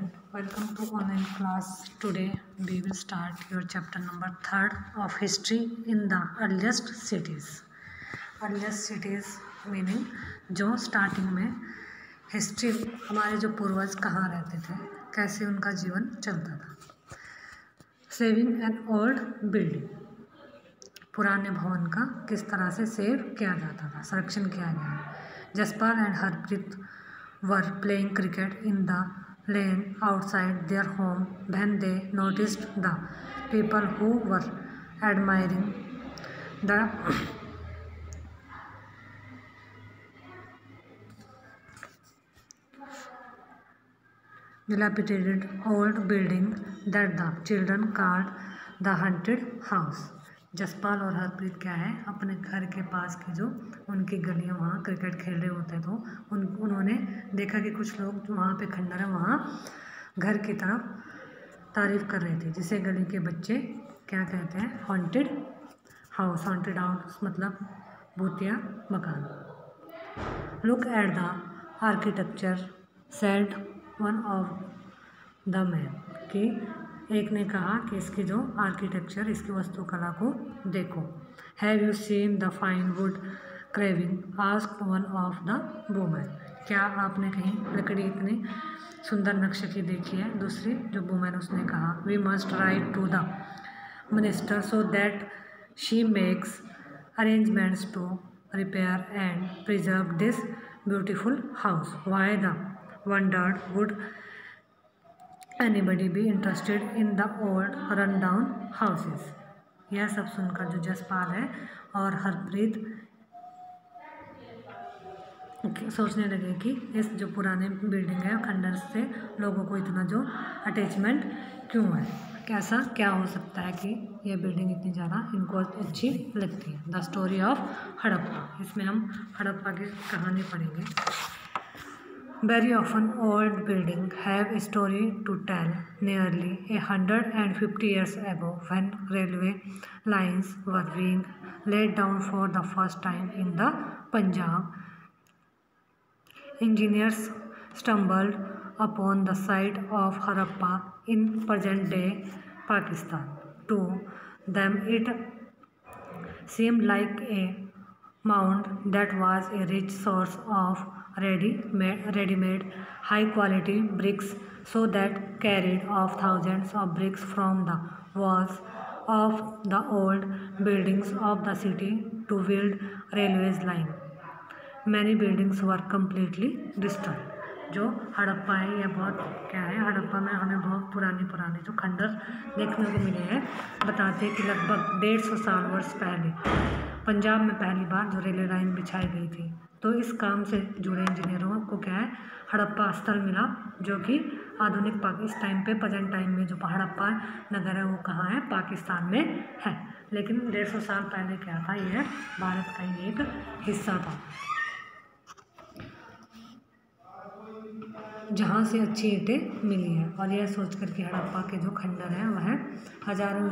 student, welcome to online class. Today we will start your chapter number 3rd of history in the earliest cities. Earliest cities meaning जो starting में history हमारे जो पूर्वज कहाँ रहते थे, कैसे उनका जीवन चलता था. सेविंग एन ओल्ड बिल्डिंग, पुराने भवन का किस तरह से सेव किया जाता था, संरक्षण किया गया. Jaspal and Harpreet were playing cricket in the lane outside their home when they noticed the people who were admiring the dilapidated old building that the children called the haunted house. Jaspal और हरप्रीत क्या है, अपने घर के पास की जो उनकी गलियां वहाँ क्रिकेट खेल रहे होते तो उन्होंने देखा कि कुछ लोग जो वहाँ पे खंडर है वहाँ घर की तरफ तारीफ़ कर रहे थे, जिसे गली के बच्चे क्या कहते हैं, हॉन्टेड हाउस. हॉन्टेड हाउस मतलब भूतिया मकान. Look at the architecture said one of the man, कि एक ने कहा कि इसकी जो आर्किटेक्चर, इसकी वास्तुकला को देखो. Have you seen the fine would craving, asked one of the women. क्या आपने कहीं लकड़ी इतनी सुंदर नक्शे की देखी है, दूसरी जो वुमेन उसने कहा. We must write to the minister so that she makes arrangements to repair and preserve this beautiful house. Why the wondered would anybody be interested in the old run down houses. यह सब सुनकर जो जसपाल है और हरप्रीत सोचने लगे कि इस जो पुराने बिल्डिंग है खंडर से लोगों को इतना जो अटैचमेंट क्यों है, कैसा क्या हो सकता है कि यह बिल्डिंग इतनी ज़्यादा इनको अच्छी लगती है. द स्टोरी ऑफ हड़प्पा, इसमें हम हड़प्पा की कहानी पढ़ेंगे. Very often old buildings have a story to tell. Nearly 150 years ago, when railway lines were being laid down for the first time in the Punjab, engineers stumbled upon the site of Harappa in present-day Pakistan. To them, it seemed like a mound that was a rich source of ready-made high-quality bricks, so that carried off thousands of bricks from the walls of the old buildings of the city to build railways line. Many buildings were completely destroyed. जो हड़प्पा है यह बहुत क्या है, हड़प्पा में हमें बहुत पुराने जो खंडर देखने को मिले हैं. बताते हैं कि लगभग 150 साल वर्ष पहले पंजाब में पहली बार जो रेलवे लाइन बिछाई गई थी, तो इस काम से जुड़े इंजीनियरों को क्या है, हड़प्पा स्थल मिला, जो कि आधुनिक इस टाइम पे प्रेजेंट टाइम में जो हड़प्पा नगर है वो कहाँ है, पाकिस्तान में है. लेकिन 150 साल पहले क्या था, यह भारत का ही एक हिस्सा था, जहाँ से अच्छी ईंटें मिली है. और यह सोचकर कि हड़प्पा के जो खंडर हैं वह हज़ारों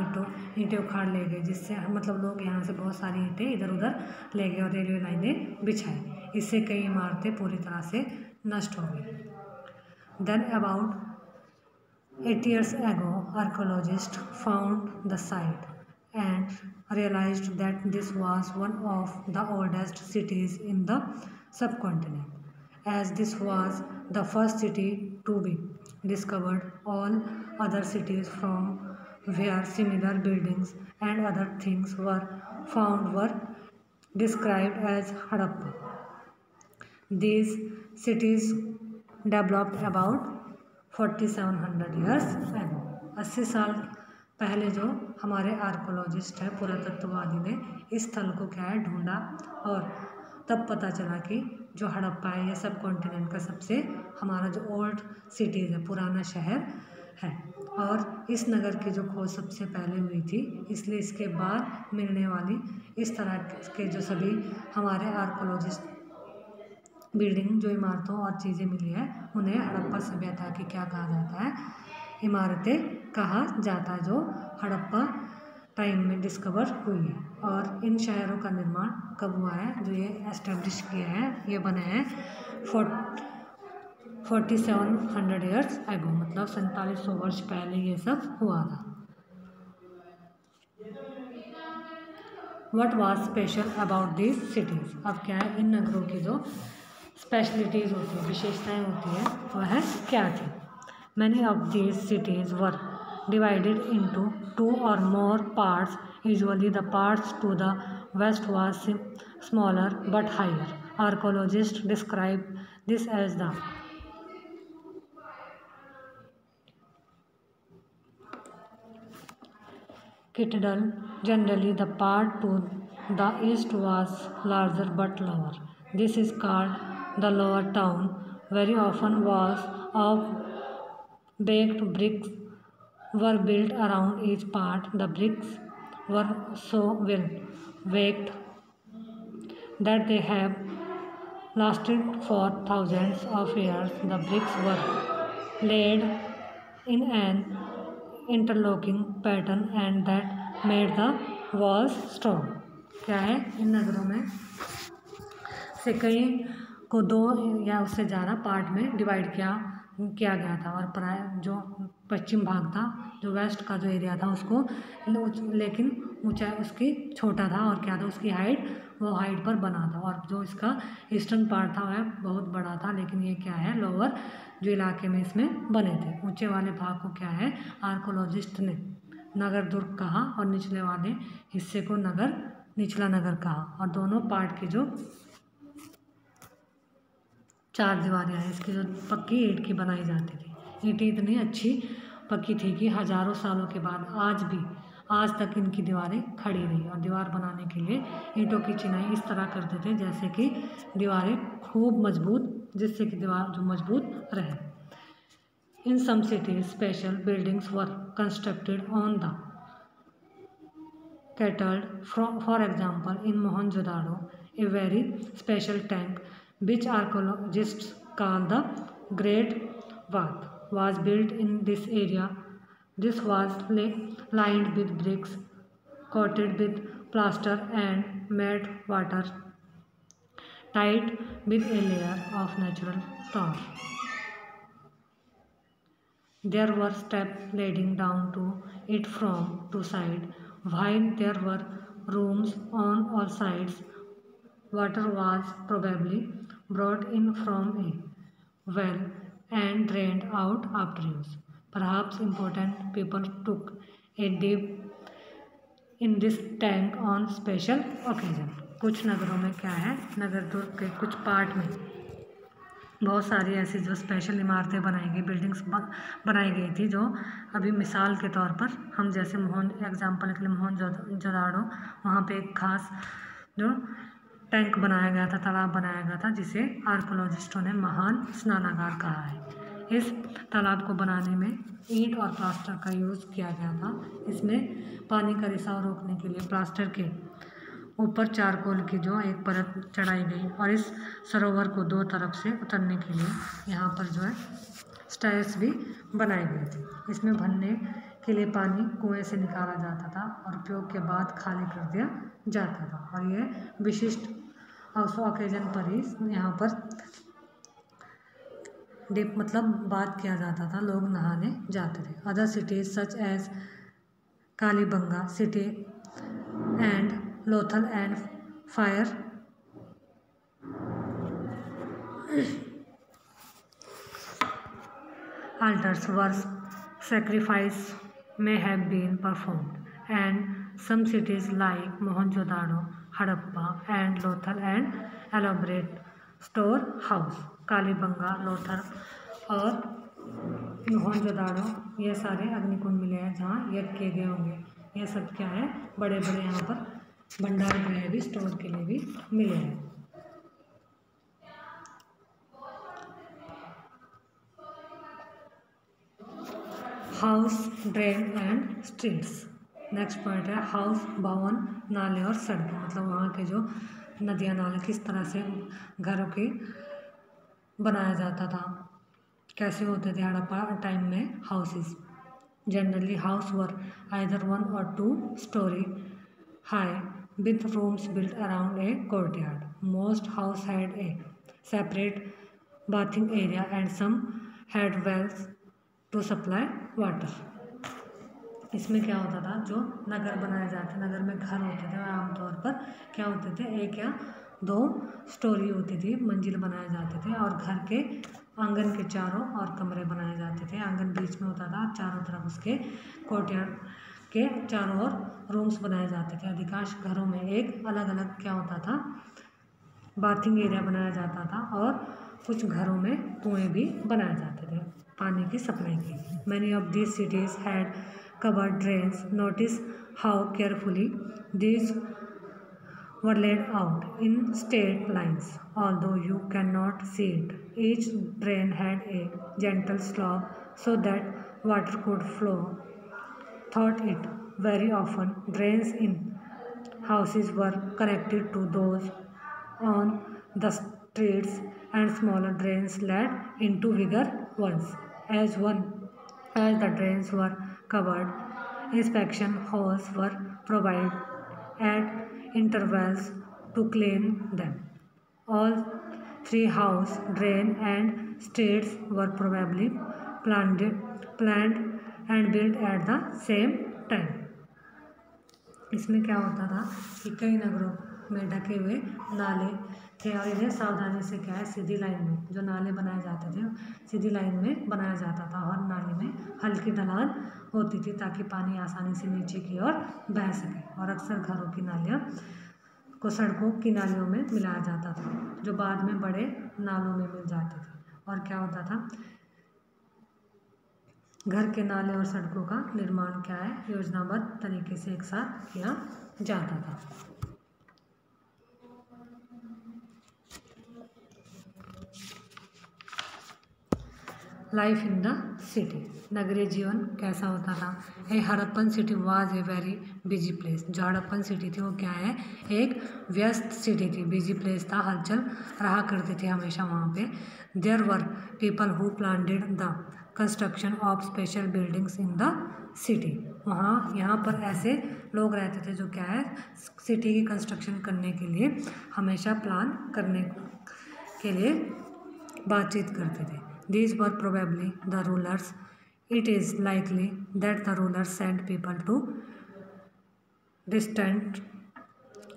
ईंटें उखाड़ ले गए, जिससे मतलब लोग यहाँ से बहुत सारी ईंटें इधर उधर ले गए और रेलवे लाइनें बिछाई. इससे कई इमारतें पूरी तरह से नष्ट हो गई. Then about 8 years ago, archaeologists found the site and realized that this was one of the oldest cities in the subcontinent. As this was the first city to be discovered, all other cities from where similar buildings and other things were found were described as Harappa. These cities developed about 4700 years ago. 80 साल पहले जो हमारे archaeologist है, पुरातत्ववादी ने इस स्थल को क्या है ढूंढा, और तब पता चला कि जो हड़प्पा है यह सब कॉन्टिनेंट का सबसे हमारा जो ओल्ड सिटीज़ है, पुराना शहर है. और इस नगर की जो खोज सबसे पहले हुई थी, इसलिए इसके बाद मिलने वाली इस तरह के जो सभी हमारे आर्कोलॉजिस्ट बिल्डिंग जो इमारतों और चीज़ें मिली है, उन्हें हड़प्पा सभ्यता की क्या कहा जाता है, इमारतें कहा जाता है, जो हड़प्पा टाइम में डिस्कवर हुई है. और इन शहरों का निर्माण कब हुआ है, जो ये एस्टेब्लिश किया है, ये बने हैं 4700 ईयर्स एगो, मतलब 4700 वर्ष पहले ये सब हुआ था। What was special about this cities, अब क्या है इन नगरों की जो स्पेशलिटीज़ होती है, विशेषताएँ होती है, वह क्या थी। Many of these cities were divided into 2 or more parts. Usually the parts to the west was smaller but higher. Archaeologists describe this as the citadel. Generally the part to the east was larger but lower. This is called the lower town. Very often walls of baked bricks were built around each part. The bricks were so well baked that they have lasted for thousands of years. The bricks were laid in an interlocking pattern and that made the walls strong. क्या है इन नगरों में से कई को 2 या उससे ज़्यादा पार्ट में डिवाइड किया गया था, और प्राय जो पश्चिम भाग था, जो वेस्ट का जो एरिया था उसको, लेकिन ऊंचाई उसकी छोटा था, और क्या था उसकी हाइट वो हाइट पर बना था, और जो इसका ईस्टर्न पार्ट था वह बहुत बड़ा था, लेकिन ये क्या है लोअर जो इलाके में इसमें बने थे। ऊंचे वाले भाग को क्या है आर्कोलॉजिस्ट ने नगर दुर्ग कहा, और निचले वाले हिस्से को निचला नगर कहा, और दोनों पार्ट की जो 4 दीवारें हैं इसकी जो पक्की ईंट की बनाई जाती थी। ईंटें इतनी अच्छी पक्की थी कि हज़ारों सालों के बाद आज तक इनकी दीवारें खड़ी रही, और दीवार बनाने के लिए ईंटों की चिनाई इस तरह करते थे जैसे कि दीवारें खूब मजबूत, जिससे कि दीवार जो मजबूत रहे। In some cities special buildings were constructed on the cattled. For example, in Mohenjo-daro, a very special tank, which archaeologists call the Great Bath, was built in this area. This was lined with bricks, coated with plaster, and made water tight with a layer of natural tar. There were steps leading down to it from 2 sides. While there were rooms on all sides, water was probably brought in from a well and drained out after use. Perhaps important people took a dip in this tank on special occasion. कुछ नगरों में क्या है नगर दुर्ग के कुछ part में बहुत सारी ऐसी जो स्पेशल इमारतें बनाई गई, बिल्डिंग्स बनाई गई थी, जो अभी मिसाल के तौर पर हम जैसे एग्जाम्पल के लिए मोहनजोदाड़ो, वहाँ पे एक खास जो टैंक बनाया गया था, तालाब बनाया गया था, जिसे आर्कोलॉजिस्टों ने महान स्नानागार कहा है। इस तालाब को बनाने में ईंट और प्लास्टर का यूज़ किया गया था। इसमें पानी का रिसाव रोकने के लिए प्लास्टर के ऊपर चारकोल की जो एक परत चढ़ाई गई, और इस सरोवर को 2 तरफ से उतरने के लिए यहाँ पर जो है स्टेयर्स भी बनाए गए थे। इसमें भरने के लिए पानी कुएं से निकाला जाता था और उपयोग के बाद खाली कर दिया जाता था, और ये विशिष्ट ओकेजन पर ही यहाँ पर डिप मतलब बात किया जाता था, लोग नहाने जाते थे। Other cities such as Kalibanga city and Lothal and fire altars were sacrifice may have been performed, and some cities like Mohenjo-daro, Harappa, and Lothal and elaborate storehouse. Kalibanga, Lothal और मोहनजोदाड़ो ये सारे अग्निकुंड मिले हैं जहाँ यज्ञ किए गए होंगे। ये सब क्या है बड़े बड़े यहाँ पर भंडार गृह भी स्टोर के लिए भी मिले हैं। House, drain and streets. Next point है हाउस, भवन, नाले और सड़कें, मतलब वहाँ के जो नदियाँ नाले किस तरह से घरों के बनाया जाता था, कैसे होते थे हड़प्पा टाइम में houses. Generally house were either 1 or 2 story high with rooms built around a courtyard. Most house had a separate bathing area and some had wells to supply water. इसमें क्या होता था, जो नगर बनाए जाते, नगर में घर होते थे, आमतौर पर क्या होते थे, 1 या 2 स्टोरी होती थी, मंजिल बनाए जाते थे, और घर के आंगन के चारों और कमरे बनाए जाते थे। आंगन बीच में होता था, चारों तरफ उसके कोर्टयार्ड के चारों ओर रूम्स बनाए जाते थे। अधिकांश घरों में एक अलग अलग क्या होता था, बाथिंग एरिया बनाया जाता था, और कुछ घरों में कुएं भी बनाए जाते थे पानी की सप्लाई के लिए। Many of these cities had covered drains. Notice how carefully these were laid out in straight lines, although you cannot see it. Each drain had a gentle slope so that water could flow through it. Very often, drains in houses were connected to those on the streets, and smaller drains led into bigger ones. As the drains were covered, inspection holes were provided at intervals to clean them. All 3 house, drain and streets were probably planned and built at the same time. इसमें क्या होता था कि कई नगरों में ढके हुए नाले थे, और इन्हें सावधानी से क्या है, सीधी लाइन में जो नाले बनाए जाते थे सीधी लाइन में बनाया जाता था, और नाले में हल्की ढलान होती थी ताकि पानी आसानी से नीचे की ओर बह सके। और अक्सर घरों की नालियाँ को सड़कों की नालियों में मिलाया जाता था, जो बाद में बड़े नालों में मिल जाते थे। और क्या होता था, घर के नाले और सड़कों का निर्माण क्या है, योजनाबद्ध तरीके से एक साथ किया जाता था। लाइफ इन द सिटी, नगरीय जीवन कैसा होता था। A Harappan city was a very busy place. जो हड़प्पन सिटी थी वो क्या है, एक व्यस्त सिटी थी, बिजी प्लेस था, हलचल रहा करती थी हमेशा वहाँ पे। There were people who planned the construction of special buildings in the city. यहाँ पर ऐसे लोग रहते थे जो क्या है, सिटी की कंस्ट्रक्शन करने के लिए हमेशा प्लान करने के लिए बातचीत करते थे। These were probably the rulers. It is likely that the rulers sent people to distant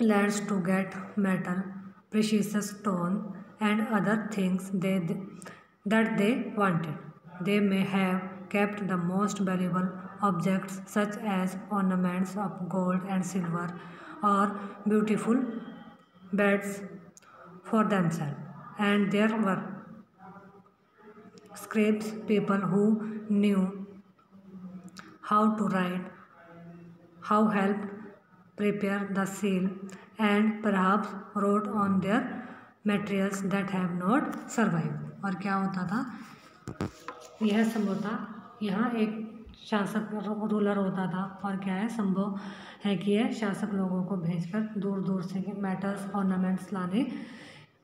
lands to get metal, precious stone, and other things that they wanted. They may have kept the most valuable objects such as ornaments of gold and silver or beautiful beds for themselves. And there were scribes, people who knew how to write, how helped prepare the seal, and perhaps wrote on their materials that have not survived. और क्या होता था, यह संभव था, यहाँ एक शासक रूलर होता था, और क्या है, संभव है कि यह शासक लोगों को भेजकर दूर दूर से मेटल्स ऑर्नामेंट्स लाने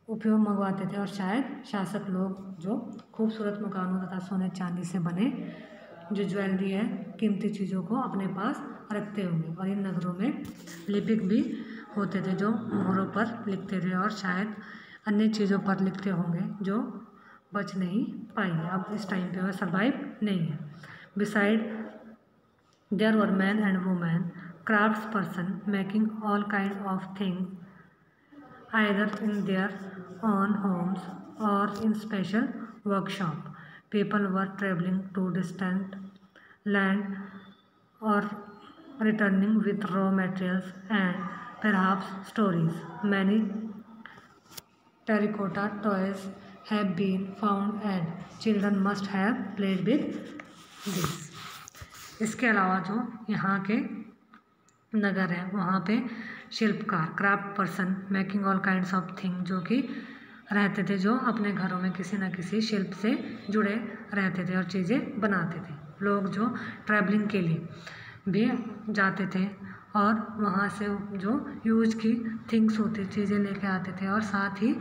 उपयोग मंगवाते थे, और शायद शासक लोग जो खूबसूरत मकानों तथा सोने चांदी से बने जो ज्वेलरी है, कीमती चीज़ों को अपने पास रखते होंगे। और इन नगरों में लिपिक भी होते थे जो मोहरों पर लिखते थे, और शायद अन्य चीज़ों पर लिखते होंगे जो बच नहीं पाई है, अब इस टाइम पे वह सर्वाइव नहीं है। Beside there were man and women crafts person making all kind of things either in their own homes or in special workshop. People were traveling to distant land or returning with raw materials and perhaps stories. Many terracotta toys have been found and children must have played with these. इसके अलावा जो यहाँ के नगर है वहाँ पे शिल्पकार, craft person making all kinds of thing, जो कि रहते थे, जो अपने घरों में किसी न किसी शिल्प से जुड़े रहते थे और चीज़ें बनाते थे। लोग जो ट्रैवलिंग के लिए भी जाते थे और वहाँ से जो यूज की थिंग्स होती चीज़ें लेके आते थे, और साथ ही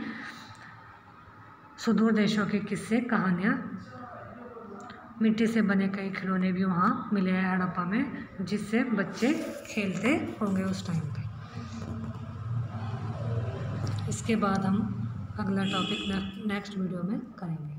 सुदूर देशों के किस्से, कहानियाँ, मिट्टी से बने कई खिलौने भी वहाँ मिले हैं हड़प्पा में, जिससे बच्चे खेलते होंगे उस टाइम पे। इसके बाद हम अगला टॉपिक नेक्स्ट वीडियो में करेंगे।